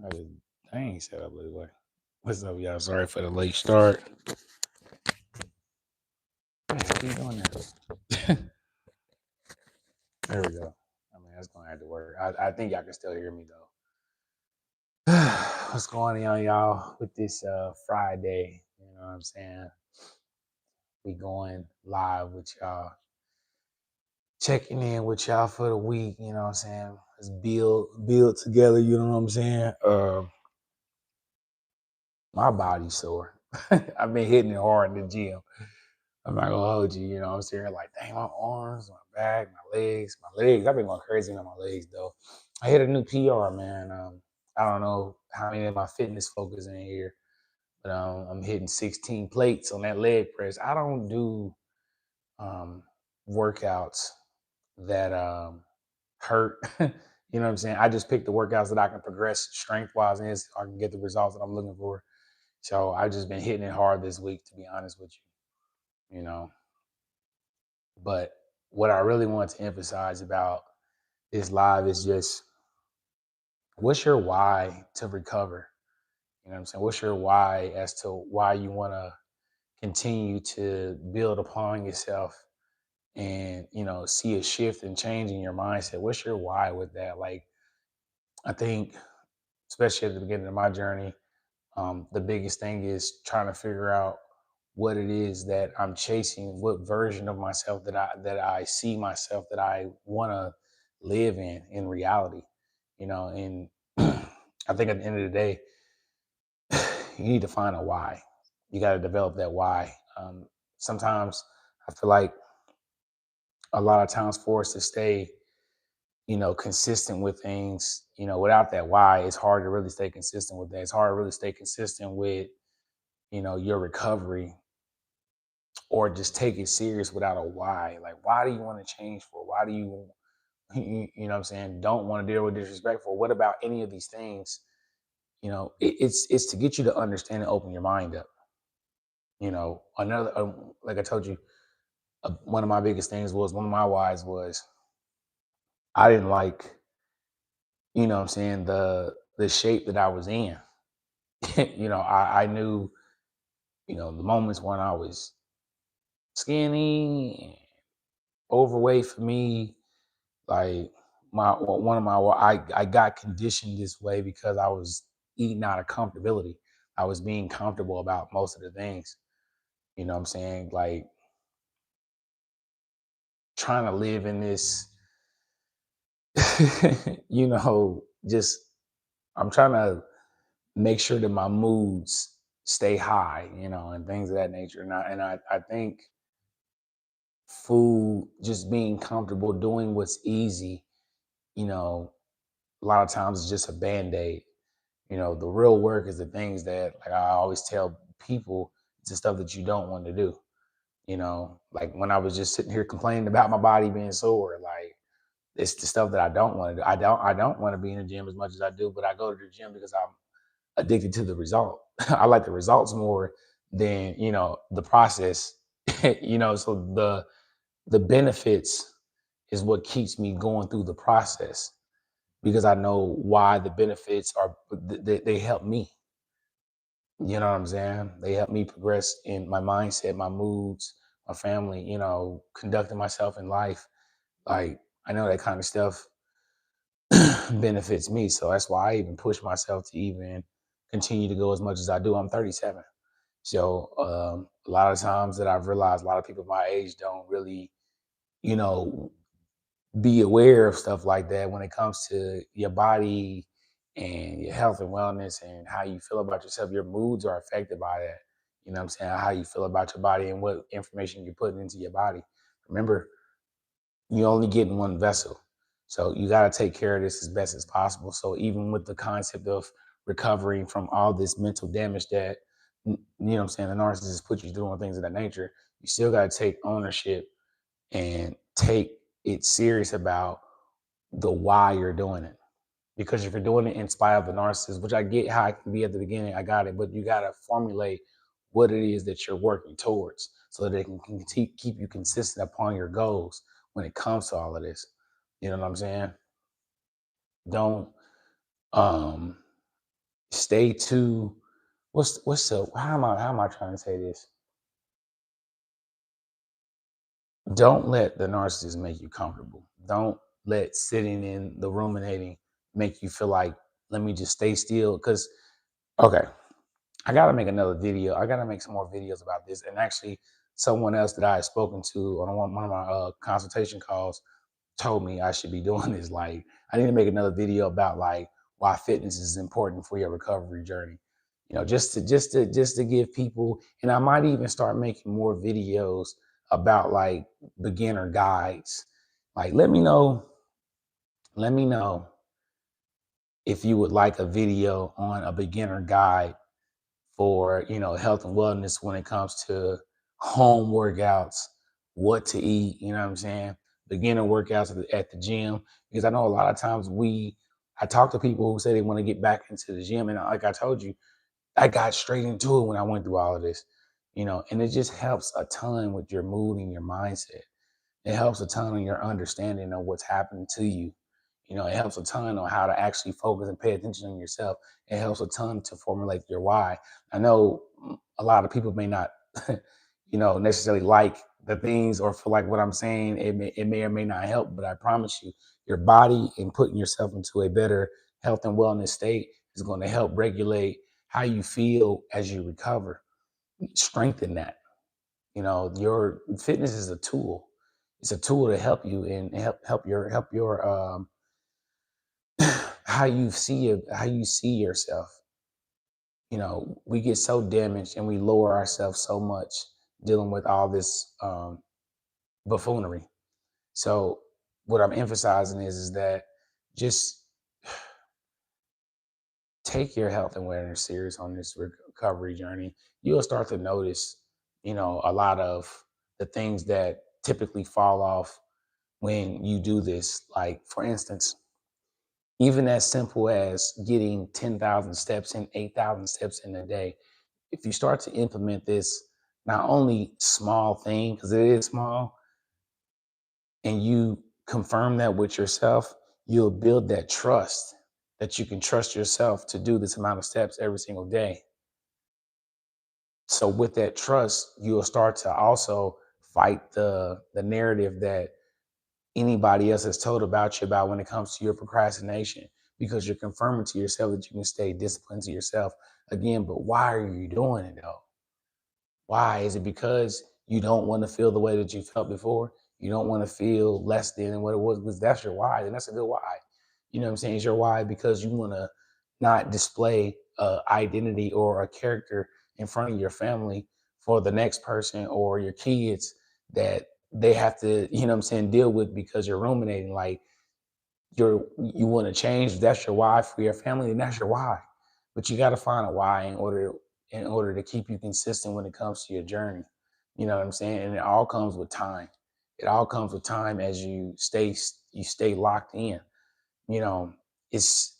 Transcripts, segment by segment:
I just, I ain't set up this way. What's up, y'all? Sorry for the late start. Man, keep doing that. There we go. I mean, that's gonna have to work. I think y'all can still hear me though. What's going on, y'all? With this Friday, you know what I'm saying? We going live with y'all, checking in with y'all for the week. You know what I'm saying? Let's build together. You know what I'm saying? My body's sore. I've been hitting it hard in the gym. I'm not gonna hold you, you know what I'm saying? Like, dang, my arms, my back, my legs. I've been going crazy on my legs though. I hit a new PR, man. I don't know how many of my fitness focus in here, but I'm hitting 16 plates on that leg press. I don't do um, workouts that hurt. You know what I'm saying? I just pick the workouts that I can progress strength wise in so I can get the results that I'm looking for. So I've just been hitting it hard this week, to be honest with you, you know. But what I really want to emphasize about this live is just what's your why to recover? You know what I'm saying? What's your why as to why you want to continue to build upon yourself and, see a shift and change in your mindset? What's your why with that? Like, I think, especially at the beginning of my journey, the biggest thing is trying to figure out what it is that I'm chasing, what version of myself that I see myself that I want to live in reality, and I think at the end of the day, you need to find a why. You got to develop that why. Sometimes I feel like a lot of times for us to stay, consistent with things, without that why, it's hard to really stay consistent with that. It's hard to really stay consistent with, your recovery, or just take it serious without a why. Like, why do you want to change for? Why do you, you know what I'm saying, don't want to deal with disrespect for? What about any of these things? It's to get you to understand and open your mind up. Another, like I told you, one of my biggest things was, one of my whys was, I didn't like, what I'm saying, the shape that I was in. I knew, the moments when I was skinny, overweight for me, like my one of my I got conditioned this way because I was eating out of comfortability. I was being comfortable about most of the things. You know what I'm saying? Like, trying to live in this, just, I'm trying to make sure that my moods stay high, and things of that nature. And I think food, just being comfortable doing what's easy, you know, a lot of times it's just a band-aid. The real work is the things that, like I always tell people, it's the stuff that you don't want to do. Like when I was just sitting here complaining about my body being sore, like, it's the stuff that I don't want to do. I don't want to be in the gym as much as I do, but I go to the gym because I'm addicted to the result. I like the results more than, the process. So the benefits is what keeps me going through the process, because I know why the benefits are. They help me. You know what I'm saying? They help me progress in my mindset, my moods, my family, conducting myself in life. Like, I know that kind of stuff benefits me. So that's why I even push myself to even continue to go as much as I do. I'm 37. So a lot of times that I've realized, a lot of people my age don't really, you know, be aware of stuff like that when it comes to your body and your health and wellness and how you feel about yourself. Your moods are affected by that. You know what I'm saying? How you feel about your body and what information you're putting into your body. Remember, you only get in one vessel. So you got to take care of this as best as possible. So even with the concept of recovering from all this mental damage that, what I'm saying, the narcissist put you through and things of that nature, you still got to take ownership and take it serious about the why you're doing it. Because if you're doing it in spite of the narcissist, which I get how it can be at the beginning, I got it, but you got to formulate what it is that you're working towards so that it can keep you consistent upon your goals when it comes to all of this. You know what I'm saying? Don't um stay too what's the how am I trying to say this? Don't let the narcissist make you comfortable. Don't let sitting in the ruminating make you feel like, let me just stay still. Cause okay, I gotta make another video. I gotta make some more videos about this. And actually, someone else that I had spoken to on one of my consultation calls told me I should be doing this. Like, I need to make another video about like why fitness is important for your recovery journey. You know, just to give people, and I might even start making more videos about like beginner guides. Like, let me know if you would like a video on a beginner guide for, health and wellness when it comes to home workouts, what to eat, you know what I'm saying? Beginner workouts at the gym. Because I know a lot of times I talk to people who say they want to get back into the gym. And like I told you, I got straight into it when I went through all of this, and it just helps a ton with your mood and your mindset. It helps a ton on your understanding of what's happening to you. It helps a ton on how to actually focus and pay attention on yourself. It helps a ton to formulate your why. I know a lot of people may not, necessarily like the things or feel like what I'm saying. It may or may not help, but I promise you, your body and putting yourself into a better health and wellness state is going to help regulate how you feel as you recover. Strengthen that. Your fitness is a tool. It's a tool to help you and help your how you see yourself. We get so damaged and we lower ourselves so much dealing with all this buffoonery. So what I'm emphasizing is that just take your health and wellness serious on this recovery journey. You'll start to notice, a lot of the things that typically fall off when you do this. Like, for instance, even as simple as getting 10,000 steps in, 8,000 steps in a day. If you start to implement this, not only small thing, because it is small, and you confirm that with yourself, you'll build that trust that you can trust yourself to do this amount of steps every single day. So with that trust, you'll start to also fight the narrative that anybody else has told about you about when it comes to your procrastination, because you're confirming to yourself that you can stay disciplined to yourself again. But why are you doing it though? Why? Is it because you don't want to feel the way that you felt before? You don't want to feel less than what it was? Because that's your why, and that's a good why. You know what I'm saying? It's your why because you want to not display a identity or a character in front of your family for the next person or your kids that they have to, deal with because you're ruminating. Like, you want to change, that's your why for your family, and that's your why. But you got to find a why in order to keep you consistent when it comes to your journey. You know what I'm saying? And it all comes with time. It all comes with time as you stay locked in. You know, it's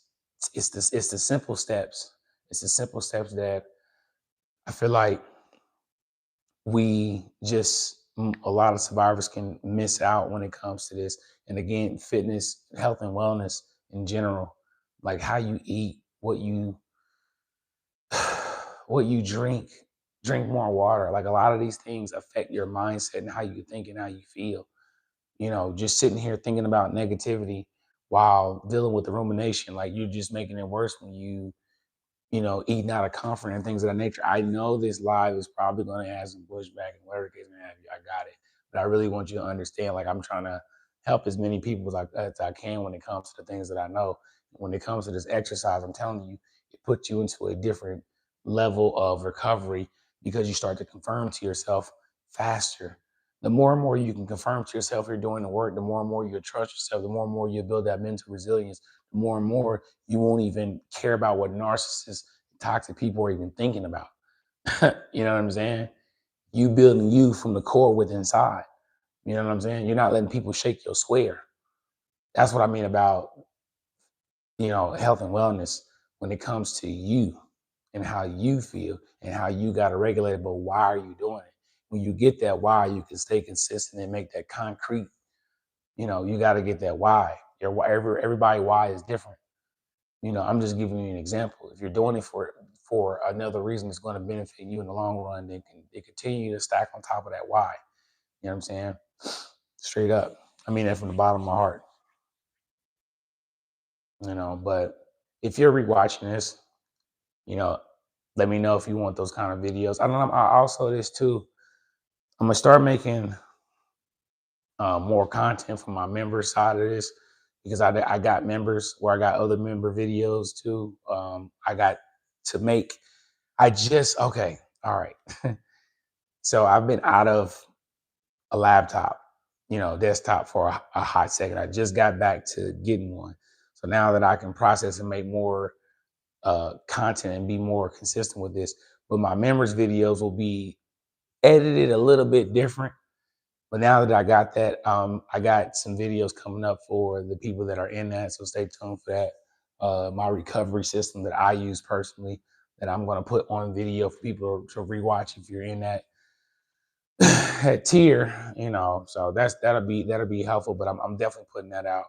it's the simple steps. It's the simple steps that I feel like a lot of survivors can miss out when it comes to this. And again, fitness, health and wellness in general, like how you eat, what you drink more water. Like, a lot of these things affect your mindset and how you think and how you feel. Just sitting here thinking about negativity while dealing with the rumination, like, you're just making it worse when eating out of comfort and things of that nature. I know this live is probably going to have some pushback and whatever the case may have. I got it, but I really want you to understand. Like, I'm trying to help as many people as I can when it comes to the things that I know. When it comes to this exercise, I'm telling you, it puts you into a different level of recovery because you start to confirm to yourself faster. The more and more you can confirm to yourself you're doing the work, the more and more you trust yourself, the more and more you build that mental resilience, the more and more you won't even care about what narcissists, toxic people are even thinking about. You know what I'm saying? You building you from the core with inside. You know what I'm saying? You're not letting people shake your square. That's what I mean about, health and wellness when it comes to you and how you feel and how you got to regulate it. But why are you doing it? When you get that why, you can stay consistent and make that concrete. You got to get that why. Everybody why is different. I'm just giving you an example. If you're doing it for another reason that's going to benefit you in the long run, then it continue to stack on top of that why. You know what I'm saying? Straight up. I mean that from the bottom of my heart. But if you're rewatching this, you know, let me know if you want those kind of videos. I don't know. I also this too. I'm gonna start making more content from my member side of this because I got members where I got other member videos too. I got to make. I just okay. All right. So I've been out of a laptop, desktop for a hot second. I just got back to getting one. So now that I can process and make more content and be more consistent with this, but my members videos will be edited a little bit different. But now that I got that, I got some videos coming up for the people that are in that. So stay tuned for that. My recovery system that I use personally that I'm going to put on video for people to rewatch if you're in that tier, so that'll be helpful. But I'm definitely putting that out.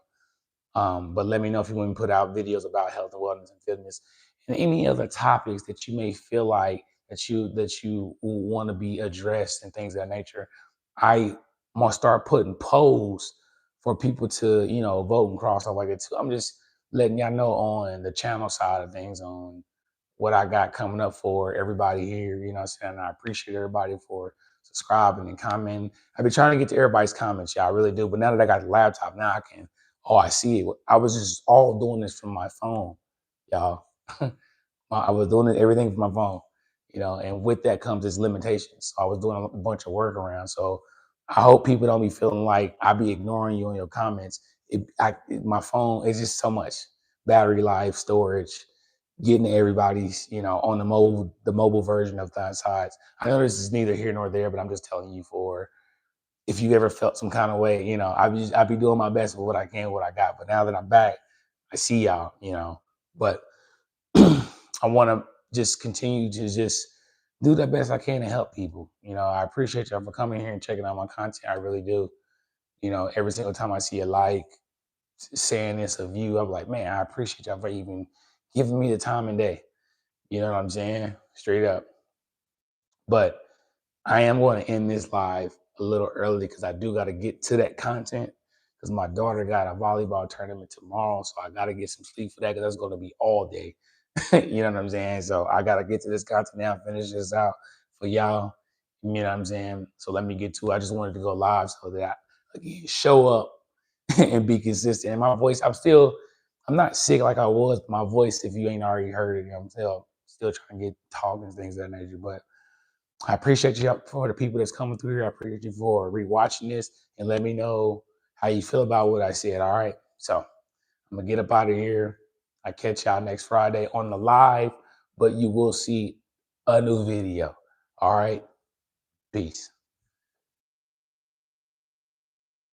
But let me know if you want to put out videos about health and wellness and fitness and any other topics that you may feel like that you want to be addressed and things of that nature. I'm gonna start putting polls for people to, vote and cross off like that too. I'm just letting y'all know on the channel side of things on what I got coming up for everybody here. You know what I'm saying? I appreciate everybody for subscribing and commenting. I've been trying to get to everybody's comments, y'all. I really do. But now that I got the laptop, now I can, oh, I see it. I was just all doing this from my phone, y'all. I was doing everything from my phone, and with that comes its limitations. So I was doing a bunch of workarounds. So I hope people don't be feeling like I be ignoring you in your comments. My phone is just so much battery life, storage, getting to everybody's, on the mobile version of that sides. I know this is neither here nor there, but I'm just telling you for if you ever felt some kind of way, I be doing my best with what I can, what I got. But now that I'm back, I see y'all, But I want to just continue to just do the best I can to help people. I appreciate y'all for coming here and checking out my content. I really do. Every single time I see a like saying this of you, I'm like, man, I appreciate y'all for even giving me the time and day. You know what I'm saying? Straight up. But I am going to end this live a little early because I do got to get to that content because my daughter got a volleyball tournament tomorrow. So I got to get some sleep for that because that's going to be all day. You know what I'm saying? So I got to get to this content now, finish this out for y'all. You know what I'm saying? So let me get to it. I just wanted to go live so that I again, show up and be consistent. And my voice, I'm not sick like I was. But my voice, if you ain't already heard it, I'm still trying to get talking and things of that nature. But I appreciate you for the people that's coming through here. I appreciate you for rewatching this and let me know how you feel about what I said. All right. So I'm gonna get up out of here. I catch y'all next Friday on the live, but you will see a new video. All right. Peace.